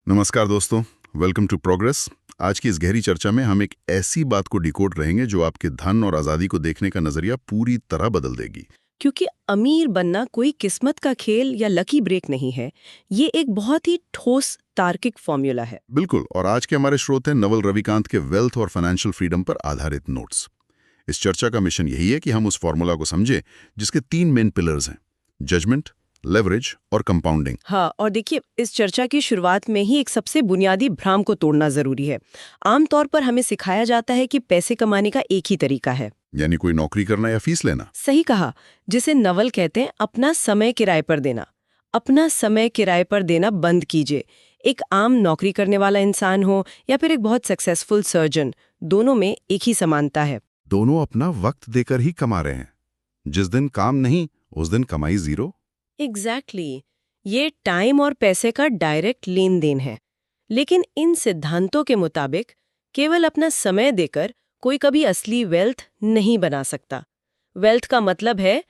नमस्कार दोस्तों, welcome to progress. आज की इस गहरी चर्चा में हम एक ऐसी बात को डिकोड रहेंगे जो आपके धन और आज़ादी को देखने का नजरिया पूरी तरह बदल देगी। क्योंकि अमीर बनना कोई किस्मत का खेल या लकी ब्रेक नहीं है। ये एक बहुत ही ठोस तार्किक फॉर्मूला है। बिल्कुल, और आज के हमारे स्रोत हैं नवल रविकांत के वेल्थ और फाइनेंशियल फ्रीडम पर आधारित नोट्स। इस चर्चा का मिशन यही है कि हम उस फॉर्मूला को समझें जिसके 3 मेन पिलर्स हैं: जजमेंट, लेवरेज और कंपाउंडिंग। हाँ, और देखिए, इस चर्चा की शुरुआत में ही एक सबसे बुनियादी भ्रम को तोड़ना जरूरी है। आमतौर पर हमें सिखाया जाता है कि पैसे कमाने का एक ही तरीका है, यानी कोई नौकरी करना या फीस लेना। सही कहा, जिसे नवल कहते हैं अपना समय किराए पर देना। अपना समय किराए पर देना बंद कीजिए। एक आम नौकरी करने वाला इंसान हो या फिर एक बहुत सक्सेसफुल सर्जन, दोनों में एक ही समानता है। दोनों अपना वक्त देकर ही कमा रहे हैं। जिस दिन काम नहीं, उस दिन कमाई जीरो। एग्जैक्टली ये टाइम और पैसे का डायरेक्ट लेन देन है। लेकिन इन सिद्धांतों के मुताबिक केवल अपना समय देकर कोई कभी असली वेल्थ नहीं बना सकता। वेल्थ का मतलब है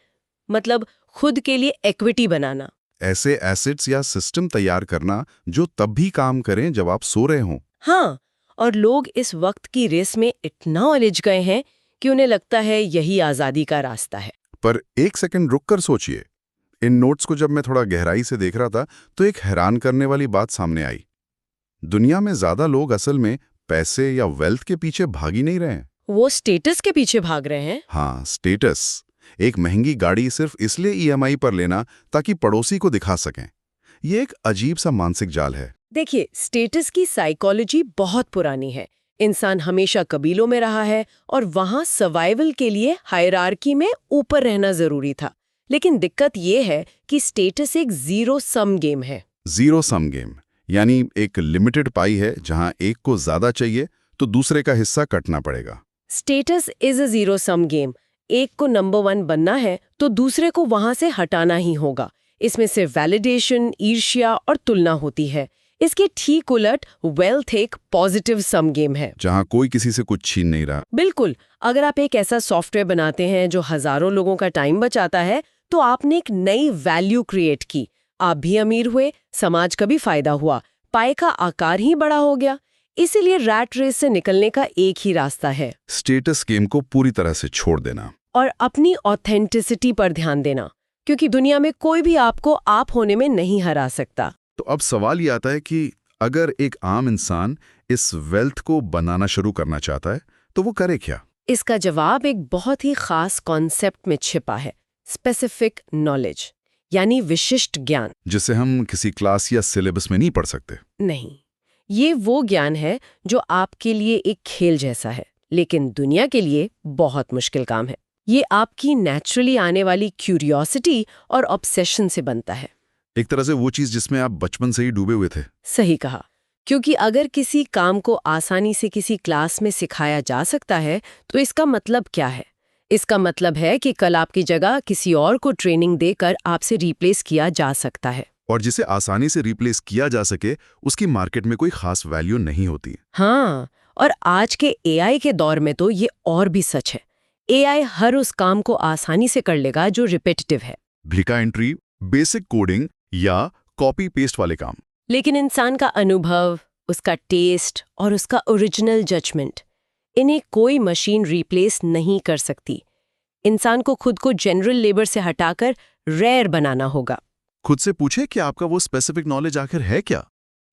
खुद के लिए इक्विटी बनाना। ऐसे एसेट्स या सिस्टम तैयार करना जो तब भी काम करें जब आप सो रहे हों। हाँ, और लोग इस वक्त की रेस में इतना उलझ गए हैं कि उन्हें लगता है यही आजादी का रास्ता है। पर एक सेकंड रुककर सोचिए। इन नोट्स को जब मैं थोड़ा गहराई से देख रहा था तो एक हैरान करने वाली बात सामने आई। दुनिया में ज्यादा लोग असल में पैसे या वेल्थ के पीछे भाग ही नहीं रहे हैं। वो स्टेटस के पीछे भाग रहे हैं। हाँ, स्टेटस। एक महंगी गाड़ी सिर्फ इसलिए ईएमआई पर लेना ताकि पड़ोसी को दिखा सकें। ये एक अजीब सा मानसिक जाल है। देखिए, स्टेटस की साइकोलॉजी बहुत पुरानी है। इंसान हमेशा कबीलों में रहा है और वहां सर्वाइवल के लिए हायरार्की में ऊपर रहना जरूरी था। लेकिन दिक्कत ये है कि स्टेटस एक जीरो सम गेम है। जीरो सम गेम यानी एक लिमिटेड पाई है जहां एक को ज्यादा चाहिए तो दूसरे का हिस्सा कटना पड़ेगा। Status is a zero sum game. एक को नंबर 1 बनना है तो दूसरे को वहां से हटाना ही होगा। इसमें सिर्फ वैलिडेशन, ईर्ष्या और तुलना होती है। इसके ठीक उलट वेल्थ एक पॉजिटिव सम गेम है, जहां कोई किसी से कुछ छीन नहीं रहा। बिल्कुल। अगर आप एक ऐसा सॉफ्टवेयर बनाते हैं जो हजारों लोगों का टाइम बचाता है, तो आपने एक नई वैल्यू क्रिएट की। आप भी अमीर हुए, समाज का भी फायदा हुआ, पाई का आकार ही बड़ा हो गया। इसीलिए रैट रेस से निकलने का एक ही रास्ता है, स्टेटस गेम को पूरी तरह से छोड़ देना और अपनी ऑथेंटिसिटी पर ध्यान देना, क्योंकि दुनिया में कोई भी आपको आप होने में नहीं हरा सकता। तो अब सवाल ये आता है कि अगर एक आम इंसान इस वेल्थ को बनाना शुरू करना चाहता है तो वो करे क्या? इसका जवाब एक बहुत ही खास कॉन्सेप्ट में छिपा है, स्पेसिफिक नॉलेज, यानी विशिष्ट ज्ञान। जिसे हम किसी क्लास या सिलेबस में नहीं पढ़ सकते। नहीं, ये वो ज्ञान है जो आपके लिए एक खेल जैसा है, लेकिन दुनिया के लिए बहुत मुश्किल काम है। ये आपकी नेचुरली आने वाली क्यूरियोसिटी और ऑब्सेशन से बनता है। एक तरह से वो चीज जिसमें आप बचपन से ही डूबे हुए थे। सही कहा, क्योंकि अगर किसी काम को आसानी से किसी क्लास में सिखाया जा सकता है तो इसका मतलब क्या है? इसका मतलब है कि कल आपकी जगह किसी और को ट्रेनिंग देकर आपसे रिप्लेस किया जा सकता है। और जिसे आसानी से रिप्लेस किया जा सके उसकी मार्केट में कोई खास वैल्यू नहीं होती। हाँ, और आज के एआई के दौर में तो ये और भी सच है। एआई हर उस काम को आसानी से कर लेगा जो रिपीटेटिव है, डेटा एंट्री, बेसिक कोडिंग या कॉपी पेस्ट वाले काम। लेकिन इंसान का अनुभव, उसका टेस्ट और उसका ओरिजिनल जजमेंट, इन्हें कोई मशीन रिप्लेस नहीं कर सकती। इंसान को खुद को जनरल लेबर से हटाकर रेयर बनाना होगा। खुद से पूछे कि आपका वो स्पेसिफिक नॉलेज आखिर है क्या,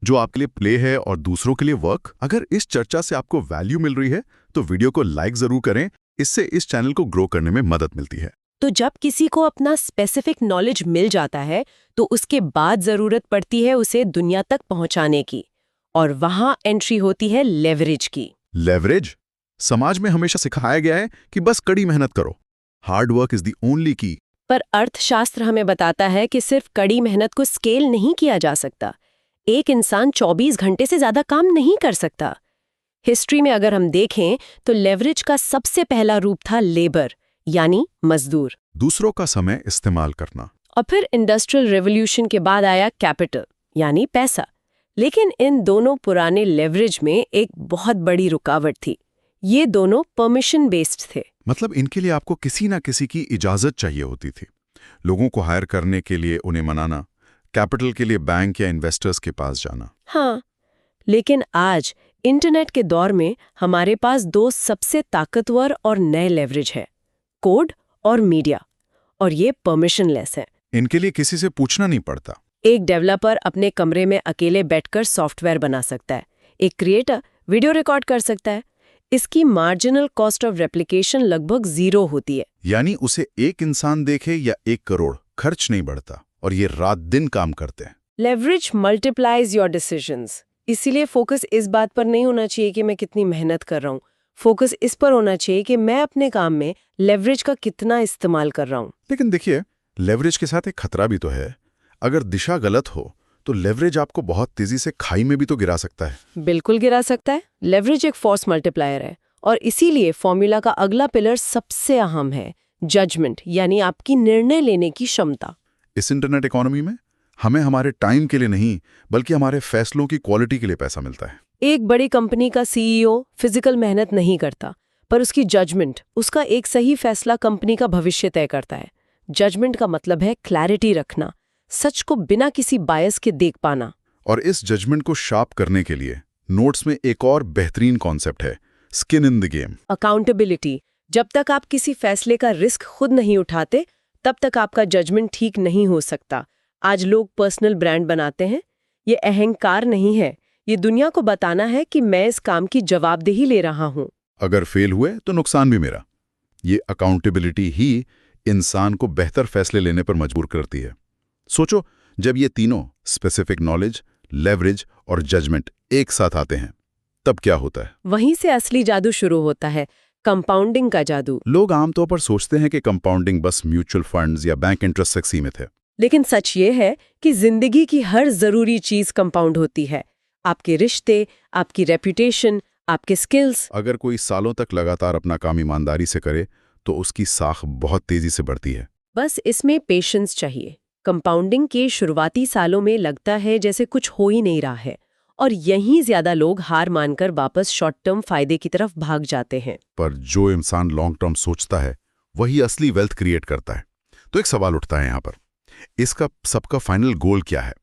जो आपके लिए प्ले है और दूसरों के लिए वर्क। अगर इस चर्चा से आपको वैल्यू मिल रही है तो वीडियो को लाइक जरूर करें। इससे इस चैनल को ग्रो करने में मदद मिलती है। तो जब किसी को अपना स्पेसिफिक नॉलेज मिल जाता है तो उसके बाद जरूरत पड़ती है उसे दुनिया तक पहुंचाने की, और वहां एंट्री होती है लेवरेज की। लेवरेज? समाज में हमेशा सिखाया गया है कि बस कड़ी मेहनत करो, hard work is the only की। पर अर्थशास्त्र हमें बताता है कि सिर्फ कड़ी मेहनत को स्केल नहीं किया जा सकता। एक इंसान 24 घंटे से ज्यादा काम नहीं कर सकता। हिस्ट्री में अगर हम देखें तो लेवरेज का सबसे पहला रूप था लेबर, यानी मजदूर। दूसरों का समय इस्तेमाल करना। और फिर इंडस्ट्रियल रेवोल्यूशन के बाद आया कैपिटल, यानी पैसा। लेकिन इन दोनों पुराने लेवरेज में एक बहुत बड़ी रुकावट थी। ये दोनों परमिशन बेस्ड थे। मतलब इनके लिए आपको किसी ना किसी की इजाजत चाहिए होती थी। लोगों को हायर करने के लिए उन्हें मनाना, कैपिटल के लिए बैंक या इन्वेस्टर्स के पास जाना। हाँ, लेकिन आज इंटरनेट के दौर में हमारे पास दो सबसे ताकतवर और नए लेवरेज है, कोड और मीडिया, और ये परमिशनलेस है। इनके लिए किसी से पूछना नहीं पड़ता। एक डेवलपर अपने कमरे में अकेले बैठकर सॉफ्टवेयर बना सकता है, एक क्रिएटर वीडियो रिकॉर्ड कर सकता है। इसकी मार्जिनल कॉस्ट ऑफ रेप्लिकेशन लगभग 0 होती है। यानी उसे एक इंसान देखे या 1 करोड़, खर्च नहीं बढ़ता, और ये रात दिन काम करते हैं। Leverage multiplies your decisions. इसीलिए फोकस इस बात पर नहीं होना चाहिए कि मैं कितनी मेहनत कर रहा हूँ, फोकस इस पर होना चाहिए कि मैं अपने काम में लेवरेज का कितना इस्तेमाल कर रहा हूँ। लेकिन देखिए, लेवरेज के साथ एक खतरा भी तो है। अगर दिशा गलत हो तो लेवरेज आपको बहुत तेजी से खाई में भी तो गिरा सकता है। बिल्कुल गिरा सकता है। लेवरेज एक फोर्स मल्टीप्लायर है, और इसीलिए फॉर्मूला का अगला पिलर सबसे अहम है, जजमेंट, यानी आपकी निर्णय लेने की क्षमता। इस इंटरनेट इकोनॉमी में हमें हमारे टाइम के लिए नहीं, बल्कि हमारे फैसलों की क्वालिटी के लिए पैसा मिलता है। एक बड़ी कंपनी का सीईओ फिजिकल मेहनत नहीं करता, पर उसकी जजमेंट, उसका एक सही फैसला कंपनी का भविष्य तय करता है। जजमेंट का मतलब है क्लैरिटी रखना, सच को बिना किसी बायस के देख पाना। और इस जजमेंट को शार्प करने के लिए नोट्स में एक और बेहतरीन कॉन्सेप्ट है, skin in the game. Accountability. जब तक आप किसी फैसले का रिस्क खुद नहीं उठाते, तब तक आपका जजमेंट ठीक नहीं हो सकता। आज लोग पर्सनल ब्रांड बनाते हैं। ये अहंकार नहीं है, ये दुनिया को बताना है कि मैं इस काम की जवाबदेही ले रहा हूँ। अगर फेल हुए तो नुकसान भी मेरा। ये अकाउंटेबिलिटी ही इंसान को बेहतर फैसले लेने पर मजबूर करती है। सोचो, जब ये तीनों स्पेसिफिक नॉलेज, लेवरेज और जजमेंट एक साथ आते हैं, तब क्या होता है? वहीं से असली जादू शुरू होता है, कंपाउंडिंग का जादू। लोग आमतौर पर सोचते हैं कि कंपाउंडिंग बस म्यूचुअल फंड्स या बैंक इंटरेस्ट तक सीमित है। लेकिन सच ये है कि जिंदगी की हर जरूरी चीज कंपाउंड होती है। आपके रिश्ते, आपकी रेपुटेशन, आपके स्किल्स। अगर कोई सालों तक लगातार अपना काम ईमानदारी से करे तो उसकी साख बहुत तेजी से बढ़ती है। बस इसमें पेशेंस चाहिए। कंपाउंडिंग के शुरुआती सालों में लगता है जैसे कुछ हो ही नहीं रहा है, और यहीं ज्यादा लोग हार मानकर वापस शॉर्ट टर्म फायदे की तरफ भाग जाते हैं। पर जो इंसान लॉन्ग टर्म सोचता है वही असली वेल्थ क्रिएट करता है। तो एक सवाल उठता है यहाँ पर, इसका सबका फाइनल गोल क्या है?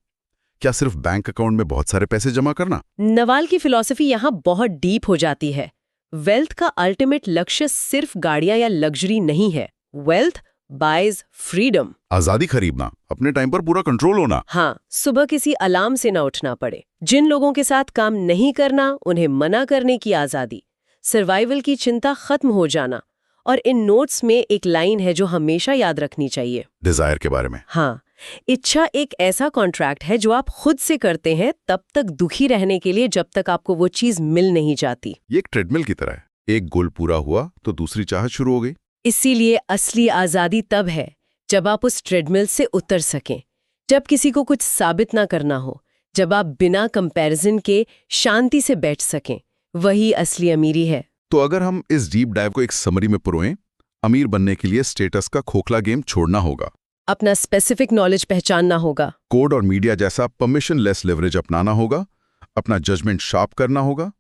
क्या सिर्फ बैंक अकाउंट में बहुत सारे पैसे जमा करना? नवाल की फिलॉसफी यहाँ बहुत डीप हो जाती है। वेल्थ का अल्टीमेट लक्ष्य सिर्फ गाड़ियां या लग्जरी नहीं है। Wealth buys freedom. आजादी खरीदना, अपने टाइम पर पूरा कंट्रोल होना। हाँ, सुबह किसी अलार्म से ना उठना पड़े। जिन लोगों के साथ काम नहीं करना, उन्हें मना करने की आजादी। सर्वाइवल की चिंता खत्म हो जाना। और इन नोट्स में एक लाइन है जो हमेशा याद रखनी चाहिए, डिजायर के बारे में। हाँ, इच्छा एक ऐसा कॉन्ट्रैक्ट है जो आप खुद से करते हैं तब तक दुखी रहने के लिए, जब तक आपको वो चीज मिल नहीं जाती। ये एक ट्रेडमिल की तरह है, एक गोल पूरा हुआ तो दूसरी चाहत शुरू हो गई। इसीलिए असली आजादी तब है जब आप उस ट्रेडमिल से उतर सकें, जब किसी को कुछ साबित ना करना हो, जब आप बिना कंपैरिजन के शांति से बैठ सकें। वही असली अमीरी है। तो अगर हम इस डीप डाइव को एक समरी में पुरोएं, अमीर बनने के लिए स्टेटस का खोखला गेम छोड़ना होगा, अपना स्पेसिफिक नॉलेज पहचानना होगा, कोड और मीडिया जैसा परमिशनलेस लेवरेज अपनाना होगा, अपना जजमेंट शार्प करना होगा,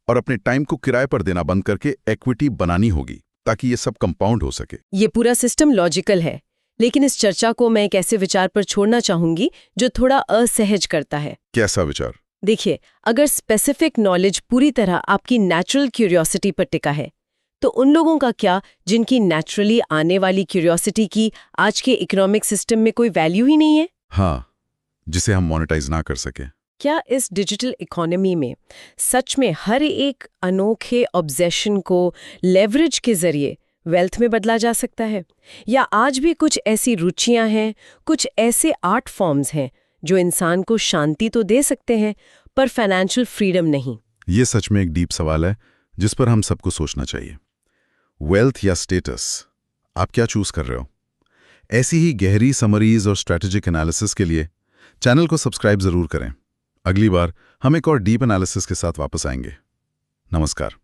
और अपने टाइम को किराए पर देना बंद करके इक्विटी बनानी होगी, ताकि ये सब कंपाउंड हो सके। ये पूरा सिस्टम लॉजिकल है, लेकिन इस चर्चा को मैं एक ऐसे विचार पर छोड़ना चाहूंगी जो थोड़ा असहज करता है। कैसा विचार? देखिए, अगर स्पेसिफिक नॉलेज पूरी तरह आपकी नेचुरल क्यूरियोसिटी पर टिका है, तो उन लोगों का क्या जिनकी नेचुरली आने वाली क्यूरियोसिटी की आज के इकोनॉमिक सिस्टम में कोई वैल्यू ही नहीं है? हाँ, जिसे हम मोनेटाइज ना कर सके। क्या इस डिजिटल इकोनॉमी में सच में हर एक अनोखे ऑब्सेशन को लेवरेज के जरिए वेल्थ में बदला जा सकता है? या आज भी कुछ ऐसी रुचियां हैं, कुछ ऐसे आर्ट फॉर्म्स हैं जो इंसान को शांति तो दे सकते हैं, पर फाइनेंशियल फ्रीडम नहीं? ये सच में एक डीप सवाल है जिस पर हम सबको सोचना चाहिए। वेल्थ या स्टेटस, आप क्या चूज कर रहे हो? ऐसी ही गहरी समरीज और स्ट्रेटेजिक एनालिसिस के लिए चैनल को सब्सक्राइब जरूर करें। अगली बार हम एक और डीप एनालिसिस के साथ वापस आएंगे। नमस्कार।